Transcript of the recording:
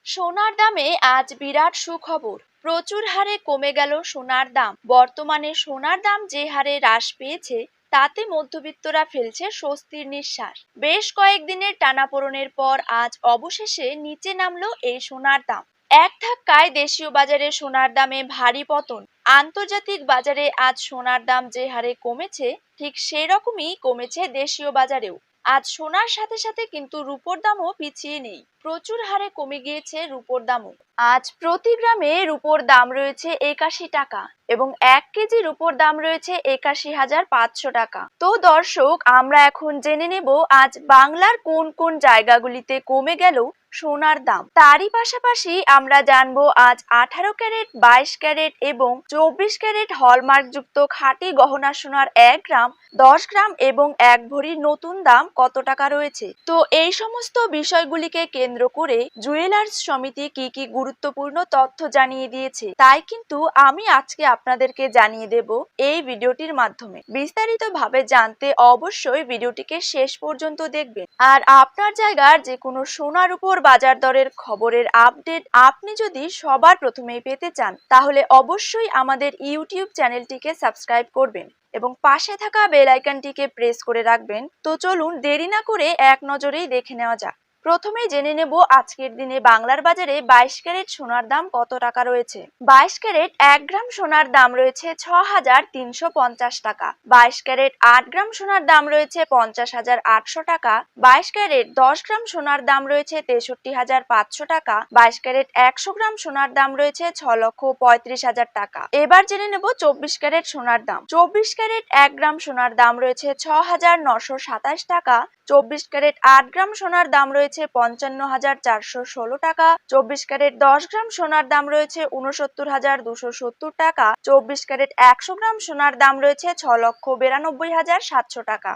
সোনার দামে আজ বিরাট সুখবর। প্রচুর হারে কমে গেল সোনার দাম। বর্তমানে সোনার দাম যে হারে হ্রাস পেয়েছে তাতে মধ্যবিত্তরা ফেলছে স্বস্তির নিঃশ্বাস। বেশ কয়েকদিনের টানাপোড়েনের পর আজ অবশেষে নিচে নামলো এই সোনার দাম। এক ধাক্কায় দেশীয় বাজারে সোনার দামে ভারী পতন। আন্তর্জাতিক বাজারে আজ সোনার দাম যে হারে কমেছে ঠিক সেই রকমই কমেছে দেশীয় বাজারেও। আজ সোনার সাথে সাথে কিন্তু রূপোর দামও পিছিয়ে নেই, প্রচুর হারে কমে গিয়েছে রূপোর দামও। আজ প্রতি গ্রামে রূপোর দাম রয়েছে 81 টাকা এবং 1 কেজি রূপোর দাম রয়েছে 81,500 টাকা। তো দর্শক, আমরা এখন জেনে নেব আজ বাংলার কোন কোন জায়গাগুলিতে কমে গেল সোনার দাম। তারই পাশাপাশি আমরা জানবো আজ 18 ক্যারেট, 22 ক্যারেট এবং 24 ক্যারেট হলমার্ক যুক্ত খাঁটি গহনা সোনার 1 গ্রাম, 10 গ্রাম এবং 1 ভরির নতুন দাম কত টাকা রয়েছে। তো এই সমস্ত বিষয়গুলিকে কেন্দ্র করে জুয়েলার্স সমিতি কি কি গুরুত্বপূর্ণ তথ্য জানিয়ে দিয়েছে তাই কিন্তু আমি আজকে আপনাদেরকে জানিয়ে দেব এই ভিডিওটির মাধ্যমে। বিস্তারিতভাবে জানতে অবশ্যই ভিডিওটিকে শেষ পর্যন্ত দেখবেন। আর আপনার জায়গার যে কোনো সোনার উপর বাজার দরের খবরের আপডেট আপনি যদি সবার প্রথমেই পেতে চান তাহলে অবশ্যই আমাদের ইউটিউব চ্যানেলটিকে সাবস্ক্রাইব করবেন এবং পাশে থাকা বেল আইকনটিকে প্রেস করে রাখবেন। তো চলুন দেরি না করে এক নজরেই দেখে নেওয়া যাক। প্রথমেই জেনে নেব আজকের দিনে বাংলার বাজারে 22 ক্যারেট সোনার দাম কত টাকা রয়েছে। 22 ক্যারেট 1 গ্রাম সোনার দাম রয়েছে 6,350 টাকা। 22 ক্যারেট 8 গ্রাম সোনার দাম রয়েছে 50,800 টাকা। 22 ক্যারেট 10 গ্রাম সোনার দাম রয়েছে 63,500 টাকা। 22 ক্যারেট 100 গ্রাম সোনার দাম রয়েছে 6,35,000 টাকা। এবার জেনে নেব 24 ক্যারেট সোনার দাম। 24 ক্যারেট 1 গ্রাম সোনার দাম রয়েছে 6,927 টাকা। 24 ক্যারেট 8 গ্রাম সোনার দাম রয়েছে 55,416 টাকা। 24 ক্যারেট 10 গ্রাম সোনার দাম রয়েছে 69,270 টাকা। 24 ক্যারেট 100 গ্রাম সোনার দাম রয়েছে 6,92,700 টাকা।